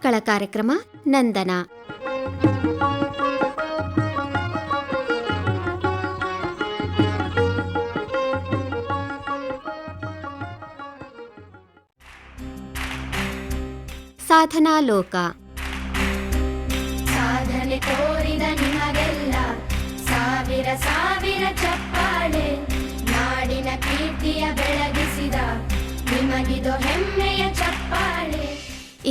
ಮಕ್ಕಳ ಕಾರ್ಯಕ್ರಮ ನಂದನ. ಸಾಧನಾ ಲೋಕ. ಸಾಧನೆ ತೋರಿದ ನಿಮಗೆಲ್ಲ ಸಾವಿರ ಸಾವಿರ ಚಪ್ಪಾಳೆ, ನಾಡಿನ ಕೀರ್ತಿಯ ಬೆಳಗಿಸಿದ ನಿಮಗಿದು ಹೆಮ್ಮೆಯ ಚಪ್ಪಾಳೆ.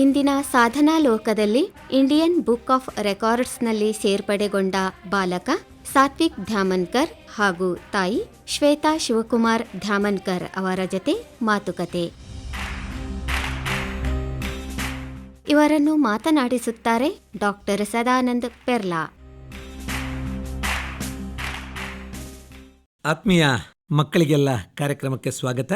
ಇಂದಿನ ಸಾಧನಾ ಲೋಕದಲ್ಲಿ ಇಂಡಿಯನ್ ಬುಕ್ ಆಫ್ ರೆಕಾರ್ಡ್ಸ್ನಲ್ಲಿ ಸೇರ್ಪಡೆಗೊಂಡ ಬಾಲಕ ಸಾತ್ವಿಕ್ ಧ್ಯಾಮನ್ಕರ್ ಹಾಗೂ ತಾಯಿ ಶ್ವೇತಾ ಶಿವಕುಮಾರ್ ಧ್ಯಾಮನ್ಕರ್ ಅವರ ಜೊತೆ ಮಾತುಕತೆ. ಇವರನ್ನು ಮಾತನಾಡಿಸುತ್ತಾರೆ ಡಾಕ್ಟರ್ ಸದಾನಂದ್ ಪೆರ್ಲಾ. ಆತ್ಮೀಯ ಮಕ್ಕಳಿಗೆಲ್ಲ ಕಾರ್ಯಕ್ರಮಕ್ಕೆ ಸ್ವಾಗತ.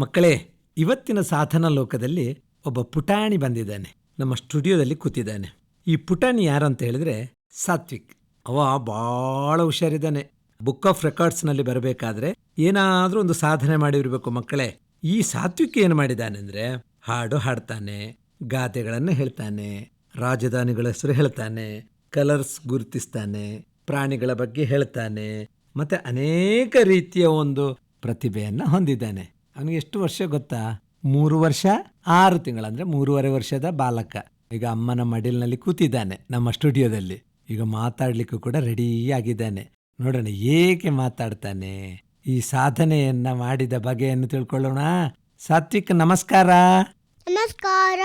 ಮಕ್ಕಳೇ, ಇವತ್ತಿನ ಸಾಧನಾ ಲೋಕದಲ್ಲಿ ಒಬ್ಬ ಪುಟಾಣಿ ಬಂದಿದ್ದಾನೆ, ನಮ್ಮ ಸ್ಟುಡಿಯೋದಲ್ಲಿ ಕೂತಿದ್ದಾನೆ. ಈ ಪುಟಾಣಿ ಯಾರು ಅಂತ ಹೇಳಿದ್ರೆ ಸಾತ್ವಿಕ್. ಅವ ಭಾಳ ಹುಷಾರಿದ್ದಾನೆ. ಬುಕ್ ಆಫ್ ರೆಕಾರ್ಡ್ಸ್ನಲ್ಲಿ ಬರಬೇಕಾದ್ರೆ ಏನಾದರೂ ಒಂದು ಸಾಧನೆ ಮಾಡಿರಬೇಕು ಮಕ್ಕಳೇ. ಈ ಸಾತ್ವಿಕ್ ಏನು ಮಾಡಿದ್ದಾನೆ ಅಂದರೆ ಹಾಡು ಹಾಡ್ತಾನೆ, ಗಾದೆಗಳನ್ನು ಹೇಳ್ತಾನೆ, ರಾಜಧಾನಿಗಳ ಹೆಸರು ಹೇಳ್ತಾನೆ, ಕಲರ್ಸ್ ಗುರುತಿಸ್ತಾನೆ, ಪ್ರಾಣಿಗಳ ಬಗ್ಗೆ ಹೇಳ್ತಾನೆ, ಮತ್ತೆ ಅನೇಕ ರೀತಿಯ ಒಂದು ಪ್ರತಿಭೆಯನ್ನು ಹೊಂದಿದ್ದಾನೆ. ಅವನಿಗೆ ಎಷ್ಟು ವರ್ಷ ಗೊತ್ತಾ? 3 ವರ್ಷ 6 ತಿಂಗಳು, ಅಂದರೆ 3.5 ವರ್ಷದ ಬಾಲಕ. ಈಗ ಅಮ್ಮನ ಮಡಿಲಿನಲ್ಲಿ ಕೂತಿದ್ದಾನೆ ನಮ್ಮ ಸ್ಟುಡಿಯೋದಲ್ಲಿ. ಈಗ ಮಾತಾಡ್ಲಿಕ್ಕೂ ಕೂಡ ರೆಡಿ ಆಗಿದ್ದಾನೆ. ನೋಡೋಣ ಏಕೆ ಮಾತಾಡ್ತಾನೆ, ಈ ಸಾಧನೆಯನ್ನ ಮಾಡಿದ ಬಗೆಯನ್ನು ತಿಳ್ಕೊಳ್ಳೋಣ. ಸಾತ್ವಿಕ್ ನಮಸ್ಕಾರ. ನಮಸ್ಕಾರ.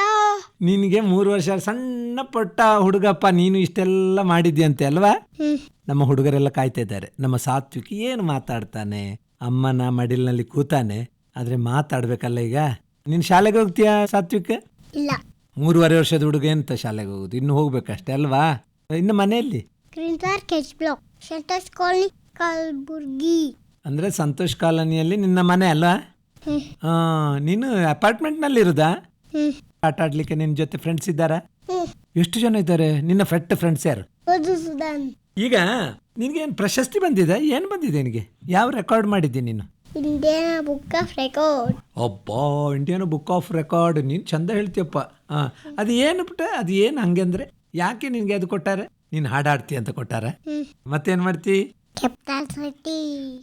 ನಿನಗೆ 3 ವರ್ಷ, ಸಣ್ಣ ಪುಟ್ಟ ಹುಡುಗಪ್ಪ, ನೀನು ಇಷ್ಟೆಲ್ಲ ಮಾಡಿದ್ಯಂತೆ ಅಲ್ವಾ? ನಮ್ಮ ಹುಡುಗರೆಲ್ಲ ಕಾಯ್ತಾ ಇದ್ದಾರೆ. ನಮ್ಮ ಸಾತ್ವಿಕ್ ಏನು ಮಾತಾಡ್ತಾನೆ, ಅಮ್ಮನ ಮಡಿಲಿನಲ್ಲಿ ಕೂತಾನೆ, ಆದ್ರೆ ಮಾತಾಡ್ಬೇಕಲ್ಲ. ಈಗ ನೀನು ಶಾಲೆಗೆ ಹೋಗ್ತೀಯಾ ಸಾತ್ವಿಕ್? ಇಲ್ಲ. 3.5 ವರ್ಷದ ಹುಡುಗ ಎಂತ ಶಾಲೆಗೆ ಹೋಗುದು? ಇನ್ನು ಹೋಗ್ಬೇಕಷ್ಟೇ ಅಲ್ವಾ? ಇನ್ನು ಮನೆಯಲ್ಲಿ green park H block, Santosh colony, Kalaburagi. ಅಂದ್ರೆ ಸಂತೋಷ್ ಕಾಲೋನಿಯಲ್ಲಿ ನಿನ್ನ ಮನೆ ಅಲ್ವಾ? ನೀನು ಅಪಾರ್ಟ್ಮೆಂಟ್ ನಲ್ಲಿ ಇರುದಾ? ಆಟ ಆಡ್ಲಿಕ್ಕೆ ನಿನ್ ಜೊತೆ ಫ್ರೆಂಡ್ಸ್ ಇದ್ದಾರಾ? ಎಷ್ಟು ಜನ ಇದ್ದಾರೆ ನಿನ್ನ ಫ್ರೆಂಡ್ಸ್ ಯಾರು? ಈಗ ನಿನ್ಗೆ ಏನ್ ಪ್ರಶಸ್ತಿ ಬಂದಿದೆ? ಏನ್ ಬಂದಿದೆ ನಿನಗೆ? ಯಾವ ರೆಕಾರ್ಡ್ ಮಾಡಿದ್ದೆ ನೀನು? Indian book of record. ಅಬ್ಬಾ, ಇಂಡಿಯನ್ ಬುಕ್ ಆಫ್ ರೆಕಾರ್ಡ್. ನೀನ್ ಚಂದ ಹೇಳ್ತೀಯಪ್ಪ. ಅದು ಏನು ಪುಟ್ಟ, ಅದು ಏನು ಹಂಗಂದ್ರೆ ಯಾಕೆ ನಿನ್ಗೆ ಅದು ಕೊಟ್ಟಾರೆ? ನೀನ್ ಹಾಡಾಡ್ತಿ ಅಂತ ಕೊಟ್ಟಾರ? ಮತ್ತೇನ್ ಮಾಡ್ತಿ?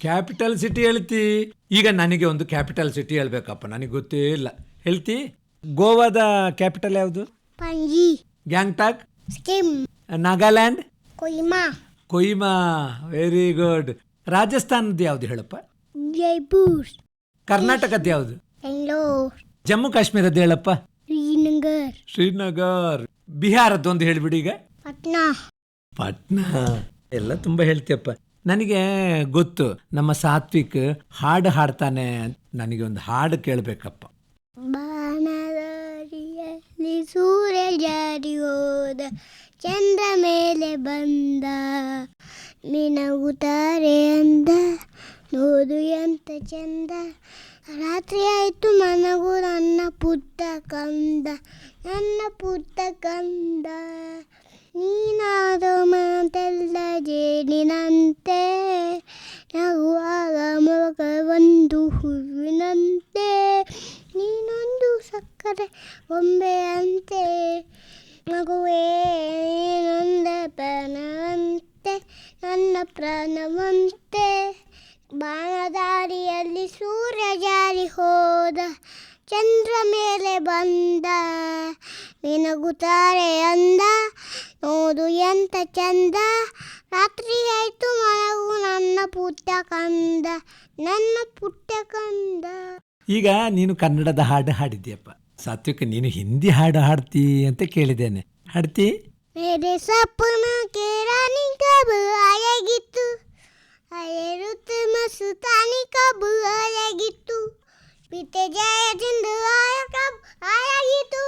ಕ್ಯಾಪಿಟಲ್ ಸಿಟಿ ಹೇಳ್ತಿ. ಈಗ ನನಗೆ ಒಂದು ಕ್ಯಾಪಿಟಲ್ ಸಿಟಿ ಹೇಳ್ಬೇಕಪ್ಪ, ನನಗೆ ಗೊತ್ತೇ ಇಲ್ಲ. ಹೇಳ್ತಿ? ಗೋವಾದ ಕ್ಯಾಪಿಟಲ್ ಯಾವುದು? ಪಂಜಿ. ಗ್ಯಾಂಗ್ಟಾಕ್? ಸಿಕ್ಕಿಂ. ನಾಗಾಲ್ಯಾಂಡ್? ಕೊಹಿಮಾ. Very good. ರಾಜಸ್ಥಾನದ ಯಾವ್ದು ಹೇಳಪ್ಪ? ಜೈಪುರ್. ಕರ್ನಾಟಕದ ಯಾವುದು? ಬೆಂಗಳೂರು. ಜಮ್ಮು ಕಾಶ್ಮೀರದ ಹೇಳಪ್ಪ? ಶ್ರೀನಗರ್. ಬಿಹಾರದ್ದೊಂದು ಹೇಳ್ಬಿಡಿ ಈಗ. ಪಟ್ನಾ. ಎಲ್ಲ ತುಂಬಾ ಹೇಳ್ತೀಯಪ್ಪ. ನನಗೆ ಗೊತ್ತು, ನಮ್ಮ ಸಾತ್ವಿಕ್ ಹಾಡು ಹಾಡ್ತಾನೆ. ನನಗೆ ಒಂದು ಹಾಡು ಕೇಳಬೇಕಪ್ಪ. ಬಾಣದಾರಿಯಲ್ಲಿ ಸೂರ್ಯ ಜಾರಿ ಹೋದ, ಚಂದ್ರ ಮೇಲೆ ಬಂದ, ಮಿನಗುತ್ತಾರೆ ಅಂದ, ನೋದು ಎಂತ ಚಂದ, ರಾತ್ರಿ ಆಯ್ತು ಮನಗು ನನ್ನ ಪುಟ್ಟ ಕಂದ, ನನ್ನ ಪುಟ್ಟ ಕಂದ, ನೀನಾದ ಮಾತೆಲ್ಲ ಜೇನಿನಂತೆ, ನಗುವಾಗ ಮೊಗ ಒಂದು ಹೂವಿನಂತೆ, ನೀನೊಂದು ಸಕ್ಕರೆ ಗೊಂಬೆಯಂತೆ, ಮಗುವೇ ನೊಂದ ಪ್ರಾಣವಂತೆ, ನನ್ನ ಪ್ರಾಣವಂತೆ. ಬಾಣದಾರಿಯಲ್ಲಿ ಸೂರ್ಯ ಜಾರಿ ಹೋದ, ಚಂದ್ರ ಮೇಲೆ ಬಂದ, ಮಿನಗುತ್ತಾರೆ ಅಂದ, ನೋದು ಎಂತ ಚಂದ, ರಾತ್ರಿ ಆಯ್ತು ಮನಗು ನನ್ನ ಪುಟ್ಟ ಕಂದ, ನನ್ನ ಪುಟ್ಟ ಕಂದ. ಈಗ ನೀನು ಕನ್ನಡದ ಹಾಡು ಹಾಡಿದ್ಯಪ್ಪ. ಸಾತ್ವಿಕ್, ನೀನು ಹಿಂದಿ ಹಾಡು ಹಾಡ್ತಿ ಅಂತ ಕೇಳಿದ್ದೇನೆ. ಹಾಡ್ತಿ? ಮೇರೆ ಸಪನ ಕೆ ರಾನಿ ಕಬ್ ಆಯೇಗಿತ್ತು, ಆಯೇ ರುತ್ ಮಸ್ತಾನಿ ಕಬ್ ಆಯೇಗಿತ್ತು, बीते जाए जिंद आया कब आएगी तू,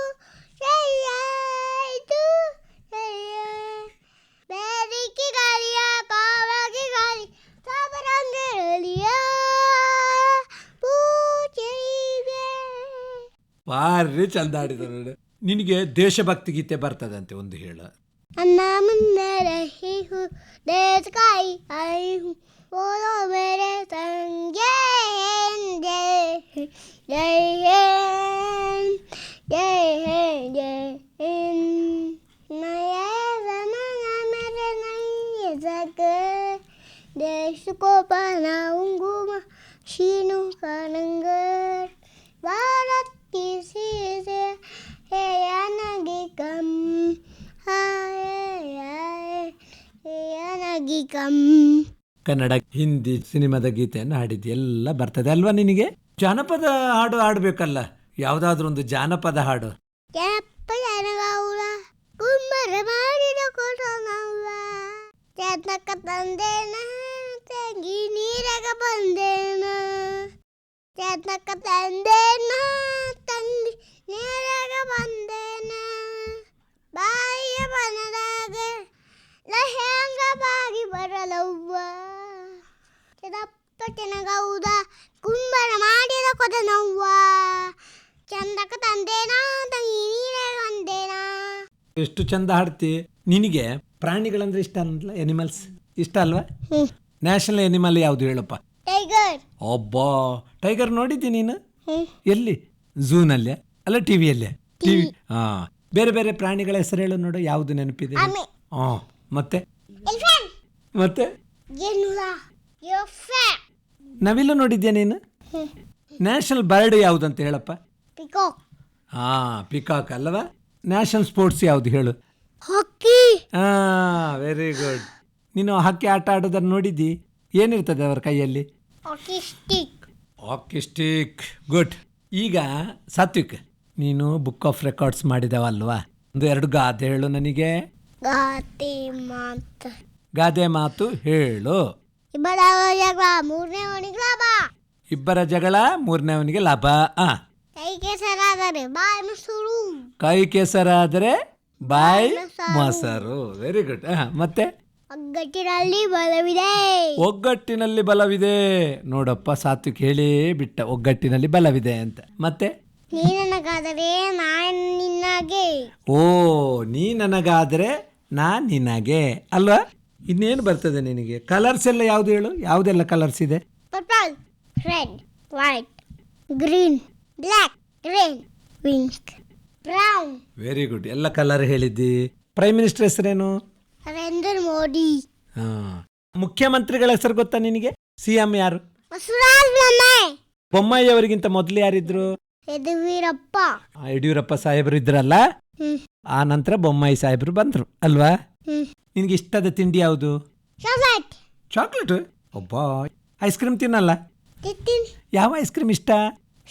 बैरी की गाड़िया कावा की गाड़ी सब रंग लिया पूछेंगे. ಭಾರಿ ಚಂದ ಹಾಡಿದ ನೋಡು. ನಿನಗೆ ದೇಶಭಕ್ತಿ ಗೀತೆ ಬರ್ತದಂತೆ, ಒಂದು ಹೇಳು. अन्ना मुन्ना रही हूँ देश का ही आई हूँ, बोलो मेरे संग जय जय जय जय जय जय. in naya zamana mere naya zake desuko pana unguma shinu kanangar varat kisise heyanagikam heyanagikam. Kannada, Hindi ಸಿನಿಮಾದ ಗೀತೆಯನ್ನು ಹಾಡಿದ್ದು ಎಲ್ಲ ಬರ್ತದೆ ಅಲ್ವಾ ನಿನಗೆ? ಜಾನಪದ ಹಾಡು ಹಾಡಬೇಕಲ್ಲ, ಯಾವುದಾದ್ರೂ ಒಂದು ಜಾನಪದ ಹಾಡು. ಜನಗೌಡ ಕುಂಬರ ಮಾಡಿದ ಕೊಡೋನವ್ವ ಚಂದಕ್ಕ ತಂದೇನ ತಂಗಿ ನೀರಾಗ ಬಂದೇನ ಚಂದಕ್ಕ ತಂದೇನ ತಂಗಿ ನೀರಾಗ ಬಂದೇನ ಬಾಯಿಯ ಬನದಾಗ ಲಹಂಗ ಬಾಗಿ ಬರಲವ್ವ ಚದಪ್ಪ ಜನಗೌಡ ಕುಂಬರ ಮಾಡಿದ ಕೊಡನವ್ವ ಚಂದಕ್ಕ ತಂದೇನಾ ತಂಗಿ ನೀರಾಗ ಬಂದೇನಾ. ಎಷ್ಟು ಚಂದ ಹಾಡ್ತಿ. ನಿನಗೆ ಪ್ರಾಣಿಗಳಂದ್ರೆ ಇಷ್ಟ ಅನ್ನಲ್ಲ? ಎನಿಮಲ್ಸ್ ಇಷ್ಟ ಅಲ್ವಾ? ನ್ಯಾಷನಲ್ ಎನಿಮಲ್ ಯಾವುದು ಹೇಳಪ್ಪ? ಟೈಗರ್. ಒಬ್ಬಾ, ಟೈಗರ್ ನೋಡಿದ್ದಿ ನೀನು? ಎಲ್ಲಿ? ಝೂನಲ್ಲೇ ಅಲ್ಲ ಟಿವಿಯಲ್ಲೇ? ಟಿವಿ. ಹಾ, ಬೇರೆ ಬೇರೆ ಪ್ರಾಣಿಗಳ ಹೆಸರು ಹೇಳು ನೋಡು, ಯಾವುದು ನೆನಪಿದೆ? ಹಾ, ಮತ್ತೆ ಮತ್ತೆ ನವಿಲು ನೋಡಿದ್ಯಾ ನೀನು? ನ್ಯಾಷನಲ್ ಬರ್ಡ್ ಯಾವುದು ಅಂತ ಹೇಳಪ್ಪ? ಪಿಕಾಕ್. ಹಾ, ಪಿಕಾಕ್ ಅಲ್ಲವಾ? ನ್ಯಾಷನಲ್ ಸ್ಪೋರ್ಟ್ಸ್ ಯಾವುದು ಹೇಳು? ಹಾಕಿ. ಹಾ, ವೆರಿ ಗುಡ್. ನೀನು ಹಾಕಿ ಆಟ ಆಡೋದನ್ನು ನೋಡಿದ್ದಿ? ಏನಿರ್ತದೆ ಅವರ ಕೈಯಲ್ಲಿ? ಹಾಕಿ ಸ್ಟಿಕ್. ಹಾಕಿ ಸ್ಟಿಕ್. ಗುಡ್. ಈಗ ಸಾತ್ವಿಕ್, ನೀನು ಬುಕ್ ಆಫ್ ರೆಕಾರ್ಡ್ಸ್ ಮಾಡಿದವಲ್ವಾ? ಒಂದು 2 ಗಾದೆ ಹೇಳು ನನಗೆ. ಗಾದೆ ಮಾತು. ಗಾದೆ ಮಾತು ಹೇಳು. ಇಬ್ಬರ ಜಗಳ ಮೂರನೇವನಿಗೆ ಲಾಭ. ಇಬ್ಬರ ಜಗಳ ಮೂರನೇವನಿಗೆ ಲಾಭ. ಕೈ ಕೆಸರಾದರೆ ಬಾಯಿ ಮೊಸರು. ಕೈ ಕೆಸರಾದರೆ ಬಾಯಿ ಮೊಸರು. Very good. ಮತ್ತೆ ಒಗ್ಗಟ್ಟಿನಲ್ಲಿ ಬಲವಿದೆ. ಒಗ್ಗಟ್ಟಿನಲ್ಲಿ ಬಲವಿದೆ. ನೋಡಪ್ಪ, ಸಾತ್ವಿಕ್ ಹೇಳೇ ಬಿಟ್ಟ ಒಗ್ಗಟ್ಟಿನಲ್ಲಿ ಬಲವಿದೆ ಅಂತ. ಮತ್ತೆ ನೀ ನನಗಾದರೆ ನಾನು ನಿನಗೆ. ಓ, ನೀ ನನಗಾದರೆ ನಾನ್ ನಿನಗೆ ಅಲ್ವಾ? ಇನ್ನೇನು ಬರ್ತದೆ ನಿನಗೆ? ಕಲರ್ಸ್ ಎಲ್ಲ ಯಾವ್ದು ಹೇಳು? ಯಾವುದೆಲ್ಲ ಕಲರ್ಸ್ ಇದೆ? Purple, red, white, green, black, green, pink, brown. Very good. ಎಲ್ಲ ಕಲರ್ ಹೇಳಿದ್ದಿ. ಪ್ರೈಮ್ ಮಿನಿಸ್ಟರ್ ಹೆಸರೇನು? ನರೇಂದ್ರ ಮೋದಿ. ಹಾ. ಮುಖ್ಯಮಂತ್ರಿಗಳ ಹೆಸರು ಗೊತ್ತಾ ನಿನಗೆ? CM ಯಾರು? ಬಸವರಾಜ ಬೊಮ್ಮಾಯಿ. ಬೊಮ್ಮಾಯಿ ಅವರಿಗಿಂತ ಮೊದಲು ಯಾರಿದ್ರು? ಯಡಿಯೂರಪ್ಪ. ಯಡಿಯೂರಪ್ಪ ಸಾಹೇಬರು ಇದ್ರಲ್ಲ, ಆ ನಂತರ ಬೊಮ್ಮಾಯಿ ಸಾಹೇಬರು ಬಂದ್ರು ಅಲ್ವಾ? ನಿನ್ಗೆ ಇಷ್ಟದ ತಿಂಡಿ ಯಾವುದು? ಚಾಕ್ಲೇಟ್. ಚಾಕ್ಲೇಟ್? ಒಬ್ಬ. ಐಸ್ ಕ್ರೀಮ್ ತಿನ್ನಲ್ಲ? ಯಾವ ಐಸ್ ಕ್ರೀಮ್ ಇಷ್ಟ?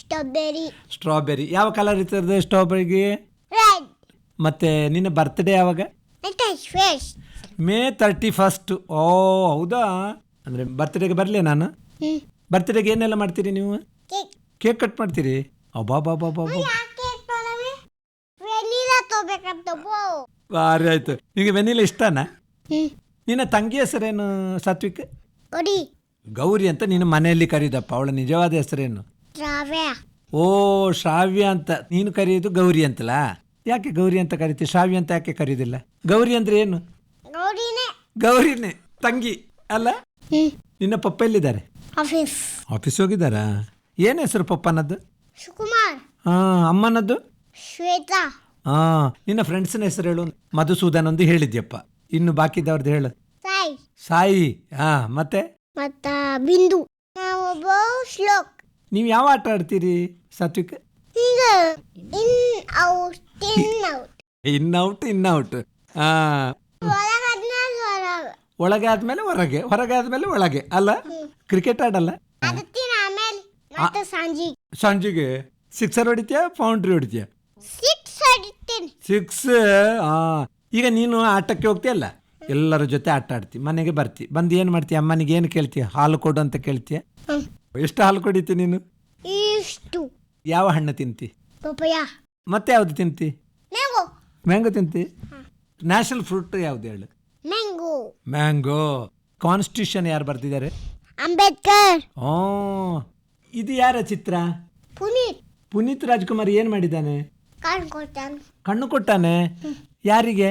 ಸ್ಟ್ರಾಬೆರಿ. ಸ್ಟ್ರಾಬೆರಿ. ಯಾವ ಕಲರ್ ಇರ್ತದೆ ಸ್ಟ್ರಾಬೆರಿಗೆ? ರೆಡ್. ಮತ್ತೆ ನಿನ್ನ ಬರ್ತ್ಡೇ ಯಾವಾಗ? May 31st. ಓ, ಹೌದಾ? ಅಂದ್ರೆ ಬರ್ತ್ಡೇಗೆ ಬರಲೇ ನಾನು? ಬರ್ತ್ಡೇಗೆ ಏನೆಲ್ಲ ಮಾಡ್ತೀರಿ ನೀವು? ಕೇಕ್ ಕಟ್ ಮಾಡ್ತೀರಿ? ಅಬ್ಬಾ. ಭಾರಿ ಆಯ್ತು. ನಿಮಗೆ ವೆನಿಲಾ ಇಷ್ಟನಾ? ನಿನ್ನ ತಂಗಿ ಹೆಸರೇನು ಸಾತ್ವಿಕ್? ಗೌರಿ ಅಂತ ನೀನು ಮನೆಯಲ್ಲಿ ಕರೀದಪ್ಪ. ಅವಳ ನಿಜವಾದ ಹೆಸರೇನು? ಓ, ಶ್ರಾವ್ಯ ಅಂತ ನೀನು ಕರೆಯೋದು ಗೌರಿ ಅಂತಲಾ? ಯಾಕೆ ಗೌರಿ ಅಂತ ಕರಿತೀವಿ, ಶ್ರಾವ್ಯ ಅಂತ ಯಾಕೆ ಕರೀದಿಲ್ಲ? ಗೌರಿ ಅಂದ್ರೆ ಏನು? ಗೌರಿನೇ ತಂಗಿ ಅಲ್ಲ? ನಿನ್ನ ಪಪ್ಪ ಎಲ್ಲಿದ್ದಾರೆ? ಆಫೀಸ್ ಹೋಗಿದ್ದಾರಾ? ಏನ್ ಹೆಸರು ಪಪ್ಪನದ್ದು? ಸುಕುಮಾರ್. ಹಾ, ಅಮ್ಮನದ್ದು? ಶ್ವೇತಾ. ಹಾ, ನಿನ್ನ ಫ್ರೆಂಡ್ಸ್ನ ಹೆಸರು ಹೇಳು. ಮಧುಸೂದನ್ ಒಂದು ಹೇಳಿದ್ಯಪ್ಪ, ಇನ್ನು ಬಾಕಿದವ್ರದ್ದು ಹೇಳು. ಸಾಯಿ. ಹಾ, ಮತ್ತೆ ಬಿಂದು. ನಾವೊಬ್ಬ ಶ್ಲೋಕ್. ನೀವು ಯಾವ ಆಟ ಆಡ್ತೀರಿ ಸಾತ್ವಿಕ್? ಇನ್ ಔಟ್. ಹಾ, ಒಳಗೆ ಆದ್ಮೇಲೆ ಹೊರಗೆ, ಹೊರಗೆ ಆದ್ಮೇಲೆ ಒಳಗೆ ಅಲ್ಲ? ಕ್ರಿಕೆಟ್ ಆಡಲ್ಲ? ಸಂಜಿಗೆ ಸಿಕ್ಸರ್ ಹೊಡಿತೀಯ, ಬೌಂಡ್ರಿ ಹೊಡಿತೀಯ? 6. ಈಗ ನೀನು ಆಟಕ್ಕೆ ಹೋಗ್ತೀಯಲ್ಲ, ಎಲ್ಲರ ಜೊತೆ ಆಟ ಆಡ್ತಿ, ಮನೆಗೆ ಬರ್ತಿ, ಬಂದು ಏನು ಮಾಡ್ತೀಯ? ಅಮ್ಮನಿಗೆ ಏನು ಕೇಳ್ತೀಯ? ಹಾಲು ಕೊಡು ಅಂತ ಕೇಳ್ತೀಯ? ಎಷ್ಟು ಹಾಲು ಕುಡಿತಿ ನೀನು? ಯಾವ ಹಣ್ಣು ತಿಂತಿ? ಮತ್ತೆ ಯಾವ್ದು ತಿಂತಿ? ಮ್ಯಾಂಗೋ ತಿಂತಿ? ನ್ಯಾಷನಲ್ ಫ್ರೂಟ್ ಯಾವ್ದು ಹೇಳು? ಮ್ಯಾಂಗೋ. ಕಾನ್ಸ್ಟಿಟ್ಯೂಷನ್ ಯಾರು ಬರ್ತಿದ್ದಾರೆ? ಅಂಬೇಡ್ಕರ್. ಇದು ಯಾರ ಚಿತ್ರ? ಪುನೀತ್ ರಾಜ್ಕುಮಾರ್ ಏನ್ ಮಾಡಿದ್ದಾನೆ? ಕಣ್ಣು ಕೊಟ್ಟಾನೆ. ಯಾರಿಗೆ?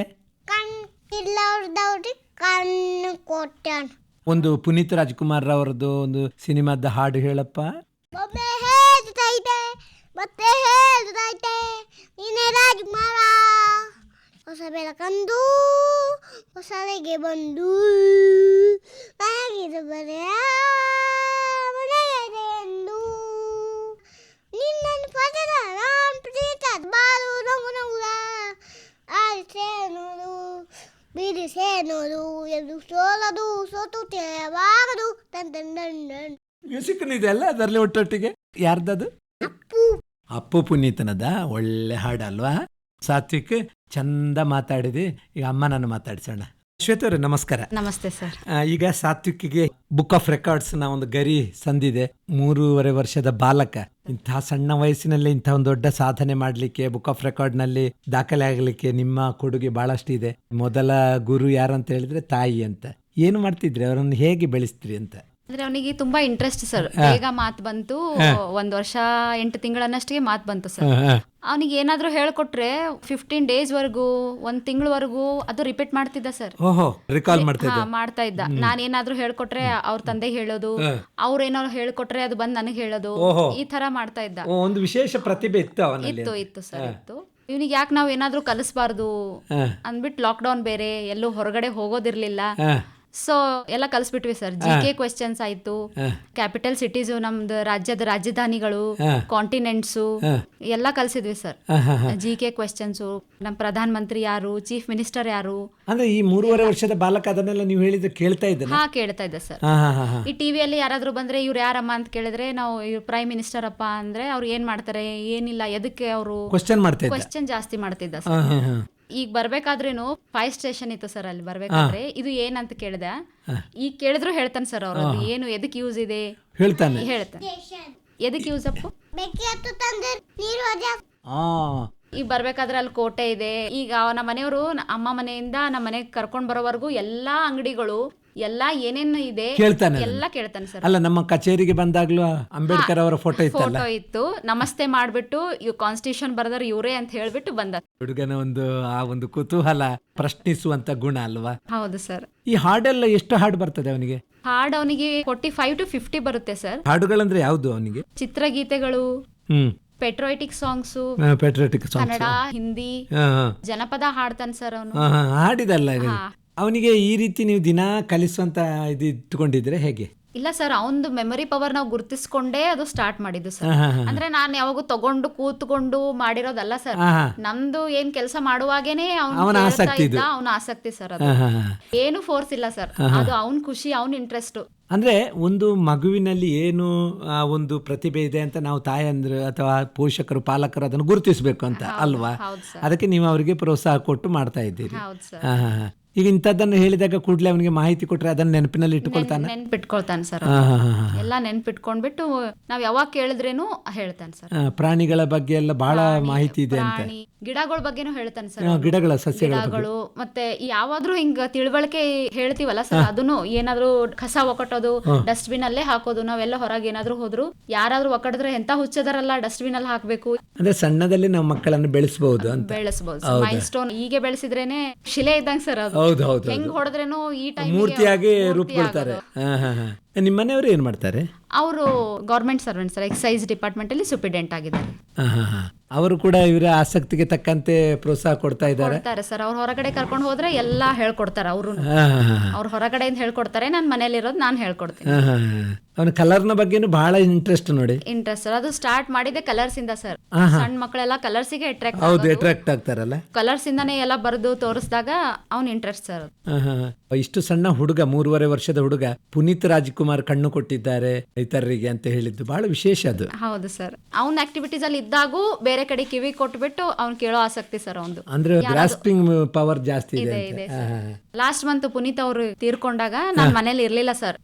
ಒಂದು ಪುನೀತ್ ರಾಜ್ಕುಮಾರ್ ಅವರದ್ದು ಒಂದು ಸಿನಿಮಾದ ಹಾಡು ಹೇಳಪ್ಪ. ಮತ್ತೆ ಹೇಳ್ತೈತೆ ನೀನೇ ರಾಜ್ಕುಮಾರ. ಹೊಸ ಬೆಳಕಂದು ಹೊಸಗೆ ಬಂದು ಮನೆಗಿದು ಬರೆಯ ಮನೆಗೆ ಎಂದು ನಿನ್ನನ್ನು ಪಡೆದ ನಾನು ಪ್ರೀತ ಬಾರು ನಗುನಗುಲ ಆರಿಸೇನೋದು ಬಿಡಿಸೇನೋದು ಎಂದು ಸೋಲದು ಸೋತು ತಿಳಿಯಬಾರದು ಟನ್ ಮ್ಯೂಸಿಕ್ ಇದೆಲ್ಲ ಅದರಲ್ಲಿ ಒಟ್ಟೊಟ್ಟಿಗೆ ಯಾರ್ದದು? ಅಪ್ಪು ಪುನೀತನದ ಒಳ್ಳೆ ಹಾಡಲ್ವಾ? ಸಾತ್ವಿಕ್ ಚಂದ ಮಾತಾಡಿದಿ. ಈಗ ಅಮ್ಮನನ್ನು ಮಾತಾಡ್ಸೋಣ. ಶ್ವೇತವ್ರೆ ನಮಸ್ಕಾರ. ನಮಸ್ತೆ ಸರ್. ಈಗ ಸಾತ್ವಿಕ್ಗೆ ಬುಕ್ ಆಫ್ ರೆಕಾರ್ಡ್ಸ್ ನ ಒಂದು ಗರಿ ಸಂದಿದೆ. 3.5 ವರ್ಷದ ಬಾಲಕ ಇಂತಹ ಸಣ್ಣ ವಯಸ್ಸಿನಲ್ಲಿ ಇಂತಹ ಒಂದು ದೊಡ್ಡ ಸಾಧನೆ ಮಾಡ್ಲಿಕ್ಕೆ, ಬುಕ್ ಆಫ್ ರೆಕಾರ್ಡ್ ನಲ್ಲಿ ದಾಖಲೆ ಆಗ್ಲಿಕ್ಕೆ ನಿಮ್ಮ ಕೊಡುಗೆ ಬಹಳಷ್ಟು ಇದೆ. ಮೊದಲ ಗುರು ಯಾರಂತ ಹೇಳಿದ್ರೆ ತಾಯಿ ಅಂತ. ಏನು ಮಾಡ್ತಿದ್ರಿ, ಅವರನ್ನು ಹೇಗೆ ಬೆಳೆಸ್ತೀರಿ ಅಂತ? ಅಂದ್ರೆ ಅವನಿಗೆ ತುಂಬಾ ಇಂಟ್ರೆಸ್ಟ್ ಸರ್. ಬೇಗ ಮಾತು ಬಂತು. 1 ವರ್ಷ 8 ತಿಂಗಳನ್ನಷ್ಟಿಗೆ ಮಾತು ಬಂತು ಸರ್. ಅವನಿಗೆ ಏನಾದ್ರೂ ಹೇಳ್ಕೊಟ್ರೆ 15 days ವರೆಗೂ 1 ತಿಂಗಳವರೆಗೂ ಅದು ರಿಪೀಟ್ ಮಾಡ್ತಿದ್ದ ಸರ್. ಓಹೋ, ರಿಕಾಲ್ ಮಾಡ್ತಾ ಇದ್ದ. ನಾನೇನಾದ್ರೂ ಹೇಳ್ಕೊಟ್ರೆ ಅವ್ರ ತಂದೆ ಹೇಳೋದು, ಅವ್ರೇನಾದ್ರು ಹೇಳ್ಕೊಟ್ರೆ ಅದು ಬಂದ್ ನನಗೆ ಹೇಳೋದು, ಈ ತರ ಮಾಡ್ತಾ ಇದ್ದ. ಒಂದು ವಿಶೇಷ ಪ್ರತಿಭೆ ಇತ್ತು ಅವನಲ್ಲಿ. ಇತ್ತು ಸರ್, ಇತ್ತು. ಇವನಿಗೆ ಯಾಕೆ ನಾವ್ ಏನಾದ್ರೂ ಕಲಿಸ್ಬಾರ್ದು ಅಂದ್ಬಿಟ್ಟು ಲಾಕ್ಡೌನ್ ಬೇರೆ, ಎಲ್ಲೂ ಹೊರಗಡೆ ಹೋಗೋದಿರ್ಲಿಲ್ಲ. ಸೊ ಎಲ್ಲ ಕಲಿಸ್ಬಿಟ್ವಿ ಸರ್. GK ಕ್ವೆಶ್ಚನ್ಸ್ ಆಯ್ತು, ಕ್ಯಾಪಿಟಲ್ ಸಿಟೀಸ್, ನಮ್ದು ರಾಜ್ಯದ ರಾಜಧಾನಿಗಳು, ಕಾಂಟಿನೆಂಟ್ಸ್ ಎಲ್ಲ ಕಲಿಸಿದ್ವಿ ಸರ್. GK ಕ್ವೆಶ್ಚನ್ಸ್, ನಮ್ ಪ್ರಧಾನ ಮಂತ್ರಿ ಯಾರು, ಚೀಫ್ ಮಿನಿಸ್ಟರ್ ಯಾರು. ಅಂದ್ರೆ ಈ 3.5 ವರ್ಷದ ಬಾಲಕ ಅದನ್ನೆಲ್ಲ ನೀವು ಹೇಳಿದ್ರೆ ಕೇಳ್ತಾ ಇದ್ದ? ಕೇಳ್ತಾ ಇದ್ದ ಸರ್. ಈ ಟಿವಿಯಲ್ಲಿ ಯಾರಾದ್ರೂ ಬಂದ್ರೆ ಇವ್ರು ಯಾರಮ್ಮ ಅಂತ ಕೇಳಿದ್ರೆ ನಾವು ಇವ್ರು ಪ್ರೈಮ್ ಮಿನಿಸ್ಟರ್ ಅಪ್ಪ ಅಂದ್ರೆ ಅವ್ರು ಏನ್ ಮಾಡ್ತಾರೆ, ಏನಿಲ್ಲ, ಎದಕ್ಕೆ ಅವರು ಕ್ವೆಶ್ಚನ್ ಜಾಸ್ತಿ ಮಾಡ್ತಿದ್ದ ಸರ್. ಈಗ ಬರ್ಬೇಕಾದ್ರೇನು 5 ಸ್ಟೇಷನ್ ಇತ್ತು ಸರ್. ಅಲ್ಲಿ ಬರ್ಬೇಕಾದ್ರೆ ಇದು ಏನಂತ ಕೇಳಿದೆ, ಈಗ ಕೇಳಿದ್ರು ಹೇಳ್ತಾನೆ ಸರ್. ಅವ್ರು ಏನು ಎದಕ್ ಯೂಸ್ ಇದೆ ಹೇಳ್ತಾನೆ. ಎದಕ್ ಯೂಸ್ ಅಪ್ಪು? ಈಗ ಬರ್ಬೇಕಾದ್ರೆ ಅಲ್ಲಿ ಕೋಟೆ ಇದೆ. ಈಗ ನಮ್ಮ ಮನೆಯವರು ಅಮ್ಮ ಮನೆಯಿಂದ ನಮ್ಮ ಮನೆಗೆ ಕರ್ಕೊಂಡ್ ಬರೋವರೆಗೂ ಎಲ್ಲಾ ಅಂಗಡಿಗಳು ಎಲ್ಲಾ ಏನೇನು ಇದೆ ಎಲ್ಲ ಕೇಳ್ತಾನೆ ಸರ್. ಅಲ್ಲ, ನಮ್ಮ ಕಚೇರಿಗೆ ಬಂದಾಗ್ಲೂ ಅಂಬೇಡ್ಕರ್ ಅವರ ಫೋಟೋ ಇತ್ತು. ನಮಸ್ತೆ ಮಾಡ್ಬಿಟ್ಟು ಇವ್ ಕಾನ್ಸ್ಟಿಟ್ಯೂಷನ್ ಬರ್ದಾರ ಇವರೇ ಅಂತ ಹೇಳ್ಬಿಟ್ಟು ಬಂದ. ಹುಡುಗನ ಒಂದು ಕುತೂಹಲ, ಪ್ರಶ್ನಿಸುವಂತ ಗುಣ ಅಲ್ವಾ? ಹೌದು ಸರ್. ಈ ಹಾಡೆಲ್ಲ ಎಷ್ಟು ಹಾಡು ಬರ್ತದೆ ಅವನಿಗೆ? ಹಾಡು ಅವನಿಗೆ 45 to 50 ಬರುತ್ತೆ ಸರ್. ಹಾಡುಗಳಂದ್ರೆ ಯಾವ್ದು ಅವನಿಗೆ? ಚಿತ್ರಗೀತೆಗಳು, ಪೆಟ್ರೋಟಿಕ್ ಸಾಂಗ್ಸ್, ಕನ್ನಡ, ಹಿಂದಿ, ಜನಪದ ಹಾಡ್ತಾನೆ ಸರ್ ಅವನು. ಹಾಡಿದಲ್ಲ ಅವನಿಗೆ ಈ ರೀತಿ ನೀವು ದಿನ ಕಲಿಸುವಂತ ಇದು ಇಟ್ಕೊಂಡಿದ್ರೆ ಹೇಗೆ? ಇಲ್ಲ ಸರ್, ಅವನದು ಮೆಮೊರಿ ಪವರ್ ನಾವು ಗುರುತಿಸ್ಕೊಂಡೇ ಅದು ಸ್ಟಾರ್ಟ್ ಮಾಡಿದ್ದು ಸರ್. ಅಂದ್ರೆ ನಾನು ಯಾವಾಗೂ ತಗೊಂಡು ಕೂತ್ಕೊಂಡು ಮಾಡಿರೋದಲ್ಲ ಸರ್. ನಮ್ದು ಏನ್ ಕೆಲಸ ಮಾಡುವಾಗೇನೆ ಅವನ ಆಸಕ್ತಿ ಸರ್. ಅದು ಏನು ಫೋರ್ಸ್ ಇಲ್ಲ ಸರ್. ಅದು ಅವನ್ ಖುಷಿ, ಅವನ್ ಇಂಟ್ರೆಸ್ಟ್. ಅಂದ್ರೆ ಒಂದು ಮಗುವಿನಲ್ಲಿ ಏನು ಒಂದು ಪ್ರತಿಭೆ ಇದೆ ಅಂತ ನಾವು ತಾಯಂದ್ರು ಅಥವಾ ಪೋಷಕರು, ಪಾಲಕರು ಅದನ್ನು ಗುರುತಿಸಬೇಕು ಅಂತ ಅಲ್ವಾ? ಅದಕ್ಕೆ ನೀವು ಅವರಿಗೆ ಪ್ರೋತ್ಸಾಹ ಕೊಟ್ಟು ಮಾಡ್ತಾ ಇದ್ದೀರಿ. ಈಗ ಇಂಥದ್ದನ್ನು ಹೇಳಿದಾಗ ಕೂಡಲೇ ಅವನಿಗೆ ಮಾಹಿತಿ ಕೊಟ್ರೆ ಅದನ್ನ ನೆನಪಿನಲ್ಲಿ ನೆನ್ಪಿಟ್ಕೊಳ್ತಾನೆ ಸರ್. ಎಲ್ಲ ನೆನ್ಪಿಟ್ಕೊಂಡ್ಬಿಟ್ಟು ನಾವ್ ಯಾವಾಗ ಕೇಳಿದ್ರೇನು ಹೇಳ್ತಾನೆ ಸರ್. ಪ್ರಾಣಿಗಳ ಬಗ್ಗೆ ಎಲ್ಲ ಬಹಳ ಮಾಹಿತಿ ಇದೆ ಅಂತ. ಗಿಡಗಳ ಬಗ್ಗೆನೂ ಹೇಳ್ತಾನೆ ಸರ್. ಗಿಡಗಳ ಸಸ್ಯಗಳು ಮತ್ತೆ ಯಾವಾದ್ರೂ ಹಿಂಗ ತಿಳುವಳಿಕೆ ಹೇಳ್ತೀವಲ್ಲ ಸರ್, ಅದನ್ನು ಏನಾದ್ರು ಕಸ ಒಕ್ಕಟೋದು ಡಸ್ಟ್ ಬಿನ್ ಅಲ್ಲೇ ಹಾಕೋದು. ನಾವೆಲ್ಲ ಹೊರಗೆ ಏನಾದ್ರು ಹೋದ್ರು ಯಾರಾದ್ರೂ ಒಕ್ಕಡಿದ್ರೆ ಎಂತ ಹುಚ್ಚದಾರಲ್ಲ, ಡಸ್ಟ್ ಬಿನ್ ಅಲ್ಲಿ ಹಾಕ್ಬೇಕು. ಅಂದ್ರೆ ಸಣ್ಣದಲ್ಲಿ ನಾವು ಮಕ್ಕಳನ್ನು ಬೆಳೆಸಬಹುದು. ಮೈಲ್ ಸ್ಟೋನ್ ಹೀಗೆ ಬೆಳೆಸಿದ್ರೇನೆ ಶಿಲೆ ಇದ್ದಂಗೆ ಸರ್. ಅದು ಹೆಂಗ್ ಹೊಡೆದ್ರೇನು ಈ ಟೈಮ್ ಮೂರ್ತಿಯಾಗಿ ರೂಪಿಸ್ತಾರೆ. ನಿಮ್ಮ ಮನೆಯವರು ಏನ್ ಮಾಡ್ತಾರೆ? ಅವರು government servant sir. Exercise department ಅಲ್ಲಿ ಸೂಪರಿಂಟೆಂಡೆಂಟ್ ಆಗಿದ್ದಾರೆ. ಅವರು ಕೂಡ ಇವರ ಆಸಕ್ತಿಗೆ ತಕ್ಕಂತೆ ಪ್ರೋತ್ಸಾಹ ಕೊಡ್ತಾ ಇದ್ದಾರೆ ಸರ್. ಅವ್ರು ಹೊರಗಡೆ ಕರ್ಕೊಂಡು ಹೋದ್ರೆ ಎಲ್ಲಾ ಹೇಳ್ಕೊಡ್ತಾರೆ. ಅವರು ಅವ್ರು ಹೊರಗಡೆಯಿಂದ ಹೇಳ್ಕೊಡ್ತಾರೆ, ನಾನು ಮನೇಲಿ ಇರೋದು ನಾನು ಹೇಳ್ಕೊಡ್ತೀನಿ. ಅವನ ಕಲರ್ನ ಬಗ್ಗೆನೂ ಬಹಳ ಇಂಟ್ರೆಸ್ಟ್ ನೋಡಿ. Interest sir. ಅದು ಸ್ಟಾರ್ಟ್ ಮಾಡಿದೆ ಕಲರ್ಸ್ ಇಂದ ಸರ್. ಸಣ್ಣ ಮಕ್ಕಳೆಲ್ಲ ಕಲರ್ಸ್ ಗೆ ಅಟ್ರಾಕ್ಟ್ ಆಗ್ತಾರಲ್ಲ. ಕಲರ್ಸ್ ಇಂದಾನೆ ಎಲ್ಲ ಬರೆದು ತೋರಿಸಿದಾಗ ಅವ್ನ ಇಂಟ್ರೆಸ್ಟ್ ಸರ್. ಇಷ್ಟು ಸಣ್ಣ ಹುಡುಗ, 3.5 ವರ್ಷದ ಹುಡುಗ, ಪುನೀತ್ ರಾಜ್ಕುಮಾರ್ ಕಣ್ಣು ಕೊಟ್ಟಿದ್ದಾರೆ ಇತರರಿಗೆ ಅಂತ ಹೇಳಿದ್ದು ಬಹಳ ವಿಶೇಷ. ಅದು ಹೌದು ಸರ್. ಅವ್ನ ಆಕ್ಟಿವಿಟೀಸ್ ಅಲ್ಲಿ ಇದ್ದಾಗೂ ಬೇರೆ ಕಡೆ ಕಿವಿ ಕೊಟ್ಬಿಟ್ಟು ಅವ್ನ್ ಕೇಳೋ ಆಸಕ್ತಿ ಸರ್ ಅವ್ನು. ಅಂದ್ರೆ ಗ್ರಾಸ್ಪಿಂಗ್ ಪವರ್ ಜಾಸ್ತಿ ಇದೆ. ಲಾಸ್ಟ್ ಮಂತ್ ಪುನೀತ್ ಅವ್ರು ತೀರ್ಕೊಂಡಾಗ ನಾನ್ ಮನೇಲಿ ಇರ್ಲಿಲ್ಲ ಸರ್.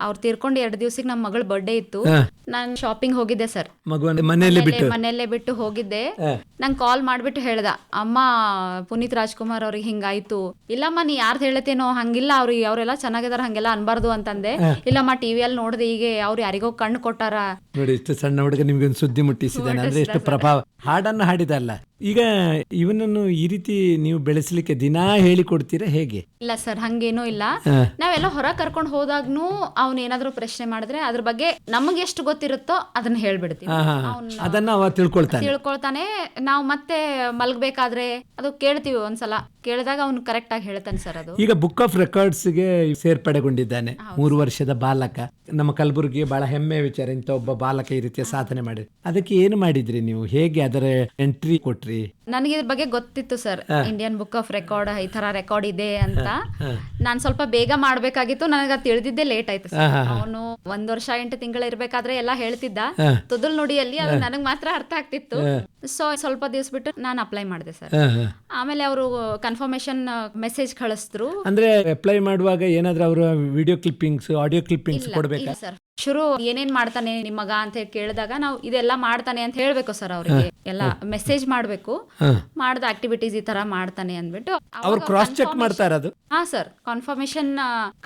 ಅವ್ರು ತೀರ್ಕೊಂಡು 2 ದಿವಸಕ್ಕೆ ನಮ್ಮ ಮಗಳ ಬರ್ಡೇ ಇತ್ತು. ನಾನ್ ಶಾಪಿಂಗ್ ಹೋಗಿದ್ದೆ ಸರ್. ಮನೆಯಲ್ಲೇ ಬಿಟ್ಟು ಹೋಗಿದ್ದೆ. ನಂಗೆ ಕಾಲ್ ಮಾಡ್ಬಿಟ್ಟು ಹೇಳ್ದ, ಅಮ್ಮ ಪುನೀತ್ ರಾಜ್ಕುಮಾರ್ ಅವ್ರಿಗೆ ಹಿಂಗಾಯ್ತು. ಇಲ್ಲಮ್ಮ ನೀ ಯಾರ್ದು ಹೇಳತೇನೋ, ಹಂಗಿಲ್ಲ, ಅವ್ರೆಲ್ಲ ಚೆನ್ನಾಗಿದಾರ, ಹಂಗೆಲ್ಲ ಅನ್ಬಾರ್ದು ಅಂತಂದೆ. ಇಲ್ಲಮ್ಮ ಟಿವಿಯಲ್ಲಿ ನೋಡ್ದೆ, ಈಗ ಅವ್ರು ಯಾರಿಗೋ ಕಣ್ಣು ಕೊಟ್ಟಾರ. ನೋಡಿ, ಇಷ್ಟು ಸಣ್ಣ ಹುಡುಗ ನಿಮ್ಗೆ ಒಂದು ಸುದ್ದಿ ಮುಟ್ಟಿಸಿದಾನೆ ಅಂದ್ರೆ ಎಷ್ಟು ಪ್ರಭಾವ. ಹಾಡನ್ನು ಹಾಡಿದಲ್ಲ, ಈಗ ಇವನನ್ನು ಈ ರೀತಿ ನೀವು ಬೆಳೆಸಲಿಕ್ಕೆ ದಿನಾ ಹೇಳಿಕೊಡ್ತೀರಾ ಹೇಗೆ? ಇಲ್ಲ ಸರ್, ಹಂಗೇನೂ ಇಲ್ಲ. ನಾವೆಲ್ಲ ಹೊರ ಕರ್ಕೊಂಡು ಹೋದಾಗ್ನು ಅವ್ನ ಏನಾದ್ರು ಪ್ರಶ್ನೆ ಮಾಡಿದ್ರೆ ಅದ್ರ ಬಗ್ಗೆ ನಮಗೆ ಎಷ್ಟು ಗೊತ್ತಿರುತ್ತೋ ಅದನ್ನ ಹೇಳ್ಬಿಡ್ತೀವಿ. ಅದನ್ನ ಅವ ತಿಳ್ಕೊಳ್ತಾನೆ. ನಾವು ಮತ್ತೆ ಮಲ್ಗಬೇಕಾದ್ರೆ ಅದು ಕೇಳ್ತೀವಿ, ಒಂದ್ಸಲ ಕೇಳಿದಾಗ ಅವ್ನು ಕರೆಕ್ಟ್ ಆಗಿ ಹೇಳ್ತಾನೆ ಸರ್. ಅದು ಈಗ ಬುಕ್ ಆಫ್ ರೆಕಾರ್ಡ್ಸ್ಗೆ ಸೇರ್ಪಡೆಗೊಂಡಿದ್ದಾನೆ. 3 ವರ್ಷದ ಬಾಲಕ. ನಮ್ಮ ಕಲಬುರಗಿ ಬಹಳ ಹೆಮ್ಮೆಯ ವಿಚಾರ, ಇಂಥ ಒಬ್ಬ ಬಾಲಕ ಈ ರೀತಿಯ ಸಾಧನೆ ಮಾಡಿದ್ರಿ. ಅದಕ್ಕೆ ಏನು ಮಾಡಿದ್ರಿ ನೀವು? ಹೇಗೆ ಅದರ ಎಂಟ್ರಿ ಕೊಟ್ರಿ? ನನಗೆ ಇದ್ರ ಬಗ್ಗೆ ಗೊತ್ತಿತ್ತು sir, Indian book of record ಈ ತರ ರೆಕಾರ್ಡ್ ಇದೆ ಅಂತ. ನಾನ್ ಸ್ವಲ್ಪ ಬೇಗ ಮಾಡ್ಬೇಕಾಗಿತ್ತು, ನನಗ ತಿಳಿದಿದ್ದೆ ಲೇಟ್ ಆಯ್ತು ಸರ್. ಅವನು 1 ವರ್ಷ 8 ತಿಂಗಳು ಇರ್ಬೇಕಾದ್ರೆ ಎಲ್ಲ ಹೇಳ್ತಿದ್ದ ತೊದಲ್ ನುಡಿಯಲ್ಲಿ, ಅದು ನನಗ್ ಮಾತ್ರ ಅರ್ಥ ಆಗ್ತಿತ್ತು. ಸೊ ಸ್ವಲ್ಪ ದಿವಸ ಬಿಟ್ಟು ನಾನು ಅಪ್ಲೈ ಮಾಡಿದೆ ಸರ್. ಆಮೇಲೆ ಅವರು ಕನ್ಫರ್ಮೇಶನ್ ಮೆಸೇಜ್ ಕಳಿಸಿದ್ರು. ಅಂದ್ರೆ ಅಪ್ಲೈ ಮಾಡುವಾಗ ಏನಾದ್ರೂ ಅವರು ವಿಡಿಯೋ ಕ್ಲಿಪ್ಪಿಂಗ್ಸ್, ಆಡಿಯೋ ಕ್ಲಿಪ್ಪಿಂಗ್ಸ್ ಕೊಡ್ಬೇಕಾ ಸರ್? ಶುರು ಏನೇನ್ ಮಾಡ್ತಾನೆ ನಿಮ್ಮ ಮಗ ಅಂತ ಕೇಳಿದಾಗ ನಾವು ಇದೆಲ್ಲ ಮಾಡ್ತಾನೆ ಅಂತ ಹೇಳ್ಬೇಕು ಸರ್. ಅವ್ರಿಗೆ ಎಲ್ಲ ಮೆಸೇಜ್ ಮಾಡ್ಬೇಕು, ಮಾಡ್ದ ಆಕ್ಟಿವಿಟೀಸ್ ಈ ತರ ಮಾಡ್ತಾನೆ ಅಂದ್ಬಿಟ್ಟು ಅವ್ರು ಕ್ರಾಸ್ ಚೆಕ್ ಮಾಡ್ತಾರ ಅದು. ಹಾ ಸರ್, ಕನ್ಫರ್ಮೇಶನ್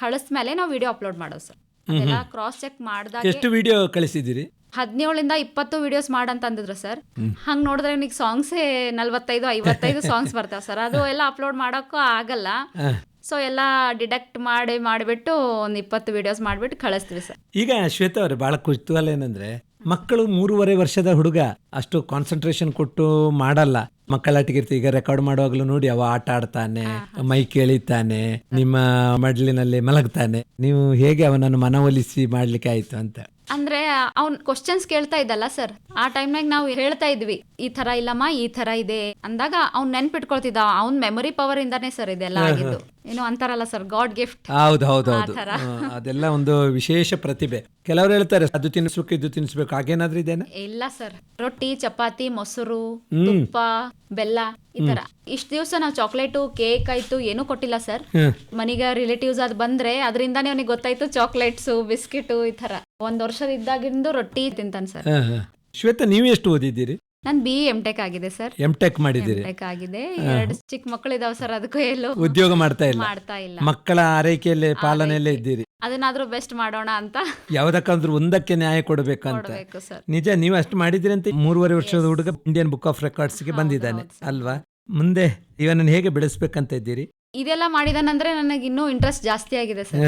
ಕಳಿಸ್ಮೇಲೆ ನಾವು ವಿಡಿಯೋ ಅಪ್ಲೋಡ್ ಮಾಡೋದು ಸರ್. ಅದೆಲ್ಲ ಕ್ರಾಸ್ ಚೆಕ್ ಮಾಡಿದಾಗ. ಎಷ್ಟು ವಿಡಿಯೋ ಕಳಿಸಿದಿರಿ? 17 20 ವಿಡಿಯೋಸ್ ಮಾಡಂತ ಅಂದಿದ್ರು ಸರ್. ಹಂಗ್ ನೋಡಿದ್ರೆ ಈಗ ಸಾಂಗ್ಸೇ 45 ಸಾಂಗ್ಸ್ ಬರ್ತಾವ ಸರ್. ಅದು ಎಲ್ಲ ಅಪ್ಲೋಡ್ ಮಾಡೋಕ್ಕೂ ಆಗಲ್ಲ. ಸೊ ಎಲ್ಲ ಡಿಡಕ್ಟ್ ಮಾಡಿಬಿಟ್ಟು ಒಂದು 20 ವಿಡಿಯೋಸ್ ಮಾಡಿಬಿಟ್ಟು ಕಳಿಸ್ತೀವಿ ಸರ್. ಈಗ ಶ್ವೇತಾ ಅವ್ರೆ, ಬಹಳ ಕುತೂಹಲ ಏನಂದ್ರೆ, ಮಕ್ಕಳು 3.5 ವರ್ಷದ ಹುಡುಗ ಅಷ್ಟು ಕಾನ್ಸಂಟ್ರೇಷನ್ ಕೊಟ್ಟು ಮಾಡಲ್ಲ. ಮಕ್ಕಳಾಟಿಗಿರ್ತಿ ಈಗ ರೆಕಾರ್ಡ್ ಮಾಡುವಾಗಲೂ ನೋಡಿ, ಅವ ಆಟ ಆಡ್ತಾನೆ, ಮೈ ಕೇಳಿತಾನೆ, ನಿಮ್ಮ ಮಡ್ಲಿನಲ್ಲಿ ಮಲಗ್ತಾನೆ. ನೀವು ಹೇಗೆ ಅವನನ್ನು ಮನವೊಲಿಸಿ ಮಾಡ್ಲಿಕ್ಕೆ ಆಯ್ತು ಅಂತ? ಅಂದ್ರೆ ಅವ್ನ್ ಕ್ವಶನ್ಸ್ ಕೇಳ್ತಾ ಇದ್ದಲ್ಲ ಸರ್, ಆ ಟೈಮ್ನಾಗ ನಾವು ಹೇಳ್ತಾ ಇದ್ವಿ ಈ ತರ ಇಲ್ಲಮ್ಮ ಈ ತರ ಇದೆ ಅಂದಾಗ ಅವ್ನ್ ನೆನ್ಪಿಟ್ಕೊಳ್ತಿದ್ದ. ಅವ್ನ್ ಮೆಮೊರಿ ಪವರ್ ಇಂದಾನೆ ಸರ್ ಇದೆಲ್ಲ ಆಗಿದ್ದು. ಏನು ಅಂತಾರಲ್ಲ ಸರ್, ಗಾಡ್ ಗಿಫ್ಟ್. ಹೌದು ಅದೆಲ್ಲ ಒಂದು ವಿಶೇಷ ಪ್ರತಿಭೆ. ಕೆಲವರು ಹೇಳ್ತಾರೆ ಅದು ತಿನ್ನಿಸ್ಬೇಕು ಇದು ತಿನ್ನಿಸ್ಬೇಕು, ಹಾಗೇನಾದ್ರೂ ಇದೇನಾ? ಇಲ್ಲ ಸರ್, ರೊಟ್ಟಿ, ಚಪಾತಿ, ಮೊಸರು, ತುಪ್ಪ, ಬೆಲ್ಲ ಈ ತರ. ಇಷ್ಟ ದಿವಸ ನಾವು ಚಾಕ್ಲೇಟು, ಕೇಕ್ ಆಯ್ತು ಏನೂ ಕೊಟ್ಟಿಲ್ಲ ಸರ್. ಮನಿಗ ರಿಲೇಟಿವ್ಸ್ ಅದ್ ಬಂದ್ರೆ ಅದರಿಂದಾನೇ ಅವನಿಗೆ ಗೊತ್ತಾಯ್ತು ಚಾಕ್ಲೇಟ್ಸ್, ಬಿಸ್ಕಿಟ್ ಈ ತರ. 1 ವರ್ಷದ ಇದ್ದಾಗಿಂದು ರೊಟ್ಟಿ ತಿಂತಾನೆ ಸರ್. ಶ್ವೇತಾ, ನೀವು ಎಷ್ಟು ಓದಿದ್ದೀರಿ? ನಾನು BE MTech ಆಗಿದೆ ಸರ್. MTech ಮಾಡಿದ್ದೀರಿ? MTech ಆಗಿದೆ. 2 ಚಿಕ್ಕ ಮಕ್ಕಳು ಇದಾವೆ ಸರ್, ಅದಕ್ಕೂ ಎಲ್ಲೂ ಉದ್ಯೋಗ ಮಾಡ್ತಾ ಇಲ್ಲ. ಮಕ್ಕಳ ಆರೈಕೆಯಲ್ಲಿ ಪಾಲನೆಯಲ್ಲೇ ಇದ್ದೀರಿ. ಅದನ್ನಾದ್ರೂ ಬೆಸ್ಟ್ ಮಾಡೋಣ ಅಂತ. ಯಾವ್ದಕ್ಕಂದ್ರೂ ಒಂದಕ್ಕೆ ನ್ಯಾಯ ಕೊಡಬೇಕಂತ. ನಿಜ, ನೀವು ಅಷ್ಟು ಮಾಡಿದಿರಿ ಅಂತ 3.5 ವರ್ಷದ ಹುಡುಗ ಇಂಡಿಯನ್ ಬುಕ್ ಆಫ್ ರೆಕಾರ್ಡ್ಸ್ ಗೆ ಬಂದಿದ್ದಾನೆ ಅಲ್ವಾ? ಮುಂದೆ ಇವನನ್ನು ಹೇಗೆ ಬೆಳೆಸ್ಬೇಕಂತ ಇದ್ದೀರಿ? ಇದೆಲ್ಲ ಮಾಡಿದಾನಂದ್ರೆ ನನಗೆ ಇನ್ನೂ ಇಂಟ್ರೆಸ್ಟ್ ಜಾಸ್ತಿ ಆಗಿದೆ ಸರ್.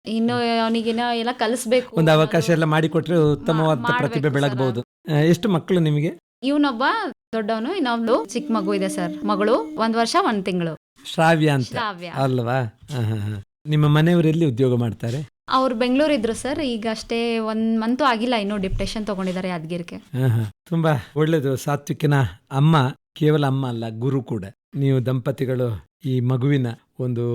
ಇನ್ನು ಅವನಿಗಿನ್ನ ಎಲ್ಲ ಕಲಿಸ್ಬೇಕು. ಒಂದು ಅವಕಾಶ ಎಲ್ಲ ಮಾಡಿಕೊಟ್ರೆ ಉತ್ತಮವಾದ ಪ್ರತಿಭೆ ಬೆಳಗಬಹುದು. ಎಷ್ಟು ಮಕ್ಕಳು ನಿಮಗೆ? ಇವನೊಬ್ಬ ದೊಡ್ಡವನು, ಇನ್ನೊಂದು ಚಿಕ್ಕ ಮಗು ಇದೆ ಸರ್. ಮಗಳು 1 ವರ್ಷ 1 ತಿಂಗಳು. ಶ್ರಾವ್ಯ ಅಂತ ಅಲ್ವಾ? ನಿಮ್ಮ ಮನೆಯವರು ಎಲ್ಲಿ ಉದ್ಯೋಗ ಮಾಡ್ತಾರೆ? ಅವ್ರು ಬೆಂಗಳೂರು ಇದ್ರು ಸರ್. ಈಗ ಅಷ್ಟೇ 1 ಮಂತ್ ಆಗಿಲ್ಲ, ಇನ್ನು ಡಿಪ್ಟೇಷನ್ ತಗೊಂಡಿದ್ದಾರೆ ಯಾದಗಿರಿಗೆ. ತುಂಬಾ ಒಳ್ಳೇದು. ಸಾತ್ವಿಕನ ಅಮ್ಮ ಕೇವಲ ಅಮ್ಮ ಅಲ್ಲ, ಗುರು ಕೂಡ. ನೀವು ದಂಪತಿಗಳು ಈ ಮಗುವಿನ ಒಂದು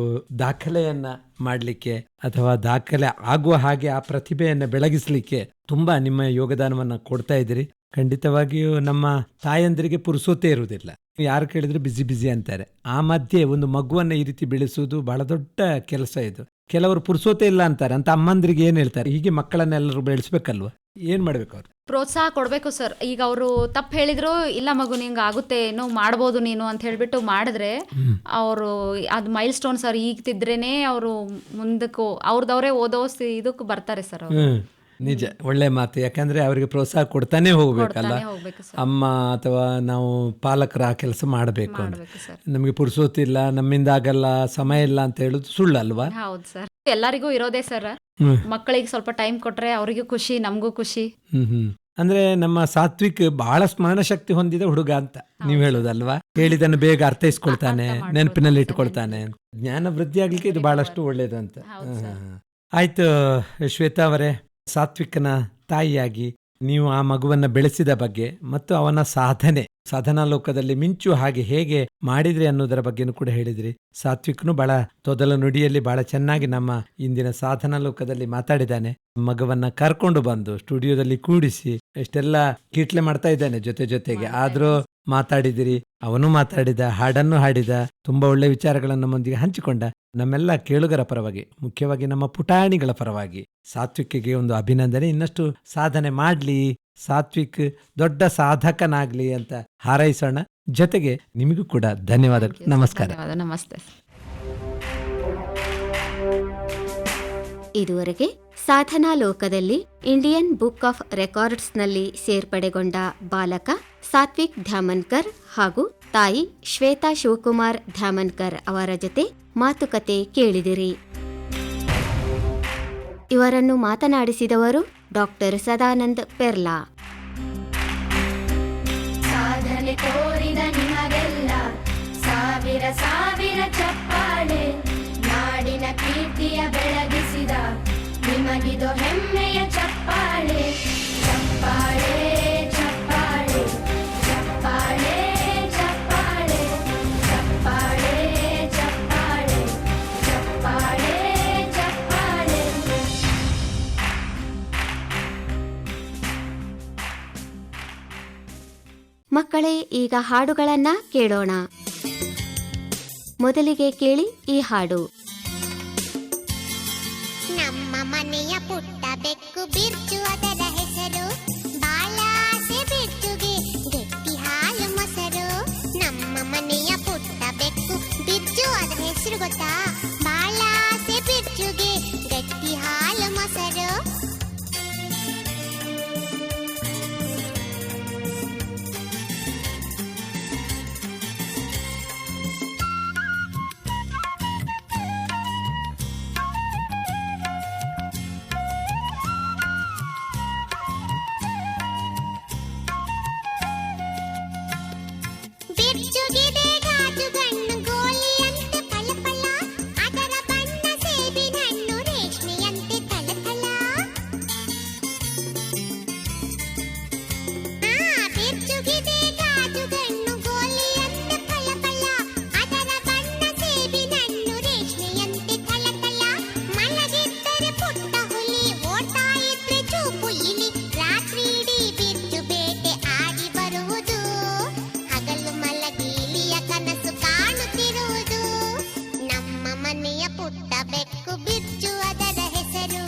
ದಾಖಲೆಯನ್ನ ಮಾಡಲಿಕ್ಕೆ ಅಥವಾ ದಾಖಲೆ ಆಗುವ ಹಾಗೆ ಆ ಪ್ರತಿಭೆಯನ್ನ ಬೆಳಗಿಸ್ಲಿಕ್ಕೆ ತುಂಬಾ ನಿಮ್ಮ ಯೋಗದಾನವನ್ನ ಕೊಡ್ತಾ ಇದ್ದೀರಿ. ಖಂಡಿತವಾಗಿಯೂ ನಮ್ಮ ತಾಯಂದಿರಿಗೆ ಪುರುಸೋತೇ ಇರುವುದಿಲ್ಲ. ಯಾರು ಕೇಳಿದ್ರೆ ಬಿಸಿ ಅಂತಾರೆ. ಆ ಮಧ್ಯೆ ಒಂದು ಮಗುವನ್ನ ಈ ರೀತಿ ಬೆಳೆಸುವುದು ಬಹಳ ದೊಡ್ಡ ಕೆಲಸ ಇದು. ಕೆಲವರು ಪುರುಸೋತೆ ಇಲ್ಲ ಅಂತಾರೆ. ಅಂತ ಅಮ್ಮಂದ್ರಿಗೆ ಏನ್ ಹೇಳ್ತಾರೆ? ಹೀಗೆ ಮಕ್ಕಳನ್ನೆಲ್ಲರೂ ಬೆಳೆಸ್ಬೇಕಲ್ವಾ? ಏನ್ ಮಾಡ್ಬೇಕು ಅವ್ರು? ಪ್ರೋತ್ಸಾಹ ಕೊಡ್ಬೇಕು ಸರ್. ಈಗ ಅವರು ತಪ್ಪು ಹೇಳಿದ್ರು, ಇಲ್ಲ ಮಗು ನಿಂಗೆ ಆಗುತ್ತೆ, ಏನೋ ಮಾಡ್ಬೋದು ನೀನು ಅಂತ ಹೇಳ್ಬಿಟ್ಟು ಮಾಡಿದ್ರೆ ಅವರು ಅದು ಮೈಲ್ ಸ್ಟೋನ್ ಸರ್. ಈಗ ತಿದ್ರೇನೆ ಅವರು ಮುಂದಕ್ಕೂ ಅವ್ರದವ್ರೇ ಓದೋ ಇದಕ್ಕೆ ಬರ್ತಾರೆ ಸರ್ ಅವರು. ನಿಜ, ಒಳ್ಳೆ ಮಾತು. ಯಾಕಂದ್ರೆ ಅವರಿಗೆ ಪ್ರೋತ್ಸಾಹ ಕೊಡ್ತಾನೆ ಹೋಗ್ಬೇಕಲ್ಲ. ಅಮ್ಮ ಅಥವಾ ನಾವು ಪಾಲಕರ ಆ ಕೆಲಸ ಮಾಡಬೇಕು. ನಮಗೆ ಪುರುಸೋತಿಲ್ಲ, ನಮ್ಮಿಂದ ಆಗಲ್ಲ, ಸಮಯ ಇಲ್ಲ ಅಂತ ಹೇಳುದು ಸುಳ್ಳಲ್ವಾ? ಹೌದು ಸರ್, ಎಲ್ಲರಿಗೂ ಇರೋದೇ ಸರ್. ಮಕ್ಕಳಿಗೆ ಸ್ವಲ್ಪ ಟೈಮ್ ಕೊಟ್ರೆ ಅವರಿಗೂ ಖುಷಿ, ನಮಗೂ ಖುಷಿ. ಅಂದ್ರೆ ನಮ್ಮ ಸಾತ್ವಿಕ್ ಬಹಳ ಸ್ಮರಣ ಶಕ್ತಿ ಹೊಂದಿದ ಹುಡುಗ ಅಂತ ನೀವ್ ಹೇಳುದಲ್ವಾ? ಹೇಳಿದನ್ನು ಬೇಗ ಅರ್ಥೈಸ್ಕೊಳ್ತಾನೆ, ನೆನಪಿನಲ್ಲಿ ಇಟ್ಕೊಳ್ತಾನೆ. ಜ್ಞಾನ ವೃದ್ಧಿ ಆಗ್ಲಿಕ್ಕೆ ಇದು ಬಹಳಷ್ಟು ಒಳ್ಳೇದು ಅಂತ. ಆಯ್ತು ಶ್ವೇತಾ ಅವರೇ, ಸಾತ್ವಿಕನ ತಾಯಿಯಾಗಿ ನೀವು ಆ ಮಗುವನ್ನ ಬೆಳೆಸಿದ ಬಗ್ಗೆ ಮತ್ತು ಅವನ ಸಾಧನಾ ಲೋಕದಲ್ಲಿ ಮಿಂಚು ಹಾಗೆ ಹೇಗೆ ಮಾಡಿದ್ರಿ ಅನ್ನೋದರ ಬಗ್ಗೆನೂ ಕೂಡ ಹೇಳಿದ್ರಿ. ಸಾತ್ವಿಕ್ನು ಬಹಳ ತೊದಲ ನುಡಿಯಲ್ಲಿ ಬಹಳ ಚೆನ್ನಾಗಿ ನಮ್ಮ ಇಂದಿನ ಸಾಧನಾ ಲೋಕದಲ್ಲಿ ಮಾತಾಡಿದ್ದಾನೆ. ಮಗುವನ್ನ ಕರ್ಕೊಂಡು ಬಂದು ಸ್ಟುಡಿಯೋದಲ್ಲಿ ಕೂಡಿಸಿ ಎಷ್ಟೆಲ್ಲ ಕೀಟ್ಲೆ ಮಾಡ್ತಾ ಇದ್ದಾನೆ ಜೊತೆಗೆ. ಆದ್ರೂ ಮಾತಾಡಿದಿರಿ, ಅವನು ಮಾತಾಡಿದ, ಹಾಡನ್ನು ಹಾಡಿದ, ತುಂಬಾ ಒಳ್ಳೆ ವಿಚಾರಗಳನ್ನು ನಮ್ಮೊಂದಿಗೆ ಹಂಚಿಕೊಂಡ. ನಮ್ಮೆಲ್ಲ ಕೇಳುಗರ ಪರವಾಗಿ, ಮುಖ್ಯವಾಗಿ ನಮ್ಮ ಪುಟಾಣಿಗಳ ಪರವಾಗಿ ಸಾತ್ವಿಕ್ಗೆ ಒಂದು ಅಭಿನಂದನೆ. ಇನ್ನಷ್ಟು ಸಾಧನೆ ಮಾಡ್ಲಿ, ಸಾತ್ವಿಕ್ ದೊಡ್ಡ ಸಾಧಕನಾಗ್ಲಿ ಅಂತ ಹಾರೈಸೋಣ. ಜೊತೆಗೆ ನಿಮಗೂ ಕೂಡ ಧನ್ಯವಾದಗಳು. ನಮಸ್ಕಾರ. ನಮಸ್ತೆ. ಇದುವರೆಗೆ ಸಾಧನಾ ಲೋಕದಲ್ಲಿ ಇಂಡಿಯನ್ ಬುಕ್ ಆಫ್ ರೆಕಾರ್ಡ್ಸ್ನಲ್ಲಿ ಸೇರ್ಪಡೆಗೊಂಡ ಬಾಲಕ ಸಾತ್ವಿಕ್ ಧ್ಯಾಮನ್ಕರ್ ಹಾಗೂ ತಾಯಿ ಶ್ವೇತಾ ಶಿವಕುಮಾರ್ ಧಾಮನ್ಕರ್ ಅವರ ಜೊತೆ ಮಾತುಕತೆ ಕೇಳಿದಿರಿ. ಇವರನ್ನು ಮಾತನಾಡಿಸಿದವರು ಡಾಕ್ಟರ್ ಸದಾನಂದ್ ಪೆರ್ಲಾ. ಸಾಧನೆ ತೋರಿದ ನಿಮಗೆಲ್ಲ ಸಾವಿರ ಸಾವಿರ ಚಪ್ಪಾಳೆ, ನಾಡಿನ ಕೀರ್ತಿಯ ಬೆಳಗಿಸಿದ ನಿಮಗಿದು ಹೆಮ್ಮೆಯ ಚಪ್ಪಾಳೆ. ಚಪ್ಪಾಳೆ ಚಪ್ಪಾಳೆ ಚಪ್ಪಾಳೆ ಚಪ್ಪಾಳೆ ಚಪ್ಪಾಳೆ ಚಪ್ಪಾಳೆ ಚಪ್ಪಾಳೆ ಚಪ್ಪಾಳೆ. ಮಕ್ಕಳೇ, ಈಗ ಹಾಡುಗಳನ್ನ ಕೇಳೋಣ. ಮೊದಲಿಗೆ ಕೇಳಿ ಈ ಹಾಡು. ನಮ್ಮ ಮನೆಯ ಪುಟ್ಟ ಬೆಕ್ಕು ಬಿರ್ಜು, ಅದರ ಹೆಸರು ಬಾಳಾಸೆ ಬಿರ್ಜುಗೆ ಗಟ್ಟಿ ಹಾಲು ಮೊಸರು. ನಮ್ಮ ಮನೆಯ ಪುಟ್ಟ ಬೆಕ್ಕು ಬಿರ್ಜು, ಅದರ ಹೆಸರು ಗೊತ್ತಾ? ಬಾಳಾಸೆ ಬಿರ್ಜುಗೆ ಗಟ್ಟಿ ಹಾಲು ಮೊಸರು. ಬಿರ್ಜುಗಿದೆ ಗಾಜುಗಣ್ಣು ಗೋಲಿಯಂತೆ ಫಲಫಲ, ಅದರ ಬಣ್ಣ ಸೇಬಿನಣ್ಣು ರೇಷ್ಮೆಯಂತೆ ಥಳಥಳ. ಬಿರ್ಜುಗಿದೆ ಗಾಜುಗಣ್ಣು ಗೋಲಿಯಂತೆ ಫಲಫಲ, ಅದರ ಬಣ್ಣ ಸೇಬಿನಣ್ಣು ರೇಷ್ಮೆಯಂತೆ ಥಳಥಳ. ಮಲಗಿದ್ದರೆ ಪುಟ್ಟ ಹುಲಿ, ಓಡ್ತಾ ಇದ್ರೆ ಚೂಪು ಇಲಿ, ರಾತ್ರಿ ಇಡೀ ಬಿರ್ಜು ಬೇಟೆ ಆಡಿ ಬರುವುದು, ಹಗಲು ಮಲಗಿ ಇಲಿಯ ಕನಸು ಕಾಣುತ್ತಿರುವುದು. ನಮ್ಮ ಮನೆಯ ಪುಟ್ಟ ಬೆಕ್ಕು ಬಿರ್ಜು, ಅದರ ಹೆಸರು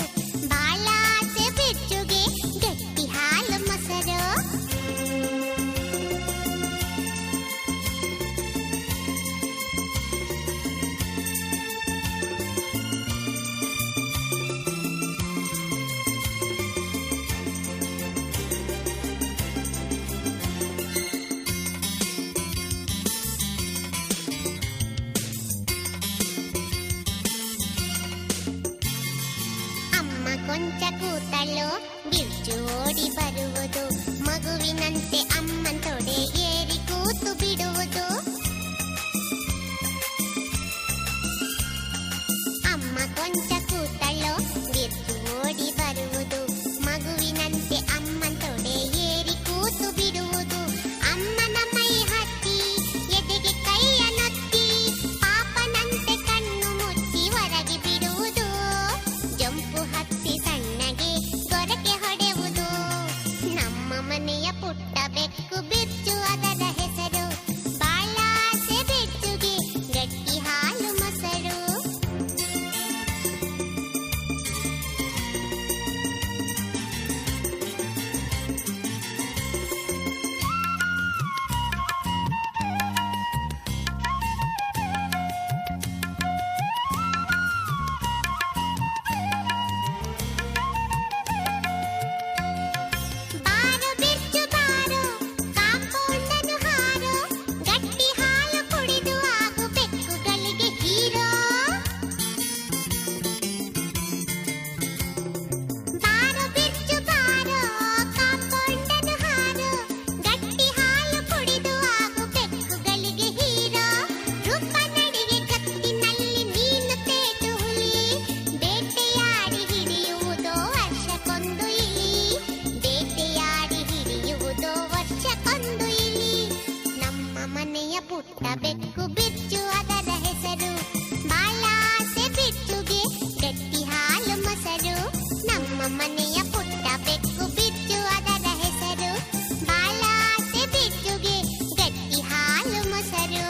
ಬಾಳಾಸೆ ಬಿರ್ಜುಗೆ ಗಟ್ಟಿ ಹಾಲು ಮೊಸರು. ಅಮ್ಮ ಕೊಂಚ ಕೂತಳು, ಬಿರ್ಜು ಓಡಿ ಬರುವುದು, ಮಗುವಿನಂತೆ ಅಮ್ಮನ್ ತೊಡೆ ಏರಿ ಕೂತು ಬಿಡುವುದು. ಅಮ್ಮ ಕೊಂಚ ಕೂತಳು, ಬಿರ್ಜು ಓಡಿ ಬರುವುದು, ಮಗುವಿನಂತೆ ಅಮ್ಮನ್ ತೊಡೆ ಏರಿ ಕೂತು ಬಿಡುವುದು. ಅಮ್ಮನ ಮೈ ಹತ್ತಿ ಎದೆಗೆ ಕೈಯ ನೊತ್ತಿ, ಪಾಪನಂತೆ ಕಣ್ಣು ಮುಚ್ಚಿ ಹೊರಗೆ ಬಿಡುವುದು. ಜಂಪು ಹತ್ತಿ ಸಣ್ಣಗೆ ಗೊರಕೆ ಹೊಡೆಯುವುದು. ನಮ್ಮ ಮನೆಯ ಪುಟ್ಟ ಬೆಕ್ಕು ಬಿರ್ಜು, ಅದರ ಹೆಸರು ಬಾಳಾಸೆ ಬಿರ್ಜುಗೆ ಗಟ್ಟಿ ಹಾಲು ಮೊಸರು. ಬಾರೋ ಬಿರ್ಜು ಬಾರೋ, ಕಾಂಪೌಂಡನ್ನು ಹಾರೋ, ಗಟ್ಟಿ ಹಾಲು ಕುಡಿದು ಆಗು ಬೆಕ್ಕುಗಳಿಗೆ ಹೀರೋ. ಬಾರೋ ಬಿರ್ಜು ಬಾರೋ, ಕಾಂಪೌಂಡನ್ನು ಹಾರೋ, ಗಟ್ಟಿ ಹಾಲು ಕುಡಿದು ಆಗು ಬೆಕ್ಕುಗಳಿಗೆ ಹೀರೋ. ರೂಪ ನಡಿಗೆ ಕತ್ತಿನಲ್ಲಿ ನೀನು ತೇಟು ಹುಲಿ, ಬೇಟೆಯಾಡಿ ಹಿಡಿಯುವುದೋ ವರ್ಷಕ್ಕೊಂದು ಇಲಿ, ಬೇಟೆಯಾಡಿ ಹಿಡಿಯುವುದೋ ವರ್ಷಕ್ಕೊಂದು ಇಲಿ. ನಮ್ಮ ಮನೆಯ ಪುಟ್ಟ ಬೆಕ್ಕು ಬಿರ್ಜು, ಅದರ ಹೆಸರು ಬಾಳಾಸೆ ಬಿರ್ಜುಗೆ ಗಟ್ಟಿ ಹಾಲು ಮೊಸರು. ನಮ್ಮ ಮನೆಯ ಪುಟ್ಟ ಬೆಕ್ಕು ಬಿರ್ಜು, ಅದರ ಹೆಸರು ಬಾಳಾಸೆ ಬಿರ್ಜುಗೆ ಗಟ್ಟಿ ಹಾಲು ಮೊಸರು.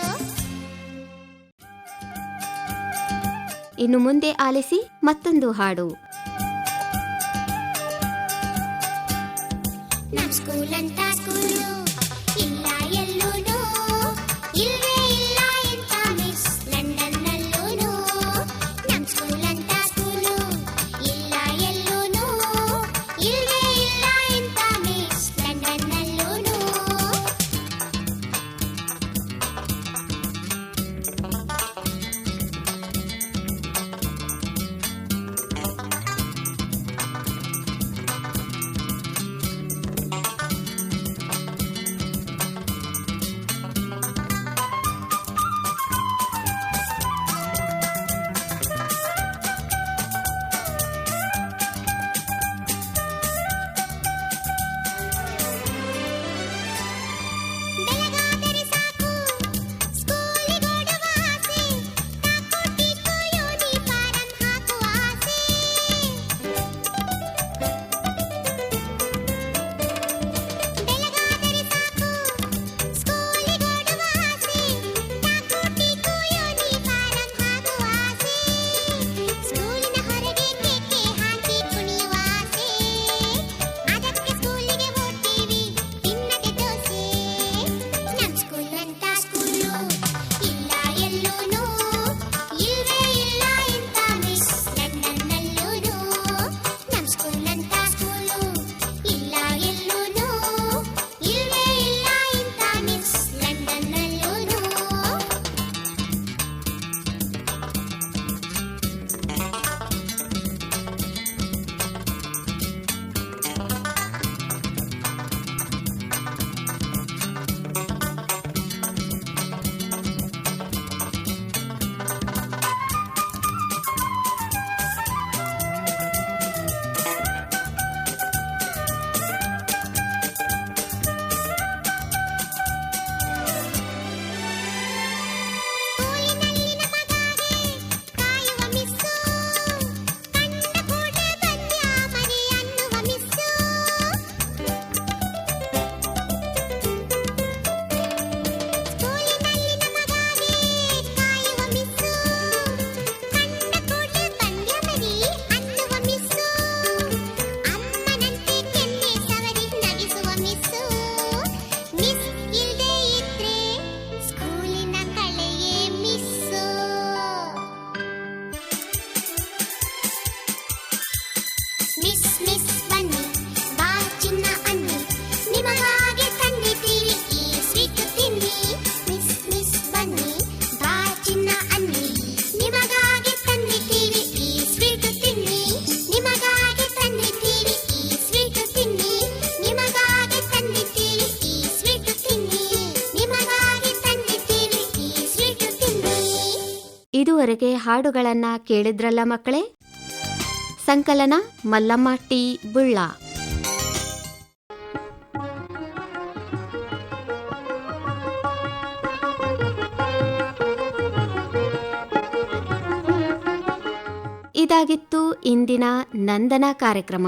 ಇನ್ನು ಮುಂದೆ ಆಲಿಸಿ ಮತ್ತೊಂದು ಹಾಡು. ನಮ್ ಸ್ಕೂಲ್ ಅಂತ ಸ್ಕೂಲು ಇಲ್ಲ ಎಲ್ಲೂನು, ಇಲ್ವೇ ಇಲ್ಲ ಎಂತ ಮಿಸ್ ಲಂಡನ್ನಲ್ಲೂನು. ನಮ್ ಸ್ಕೂಲ್ ಅಂತ ಸ್ಕೂಲು ಇಲ್ಲ ಎಲ್ಲೂನು, ಇಲ್ವೇ ಇಲ್ಲ ಎಂತ ಮಿಸ್ ಲಂಡನ್ನಲ್ಲೂನು. ಇದುವರೆಗೆ ಹಾಡುಗಳನ್ನ ಕೇಳಿದ್ರಲ್ಲ ಮಕ್ಕಳೇ. ಸಂಕಲನ ಮಲ್ಲಮ್ಮ ಟಿ ಬುಳ್ಳ. ಇದಾಗಿತ್ತು ಇಂದಿನ ನಂದನ ಕಾರ್ಯಕ್ರಮ.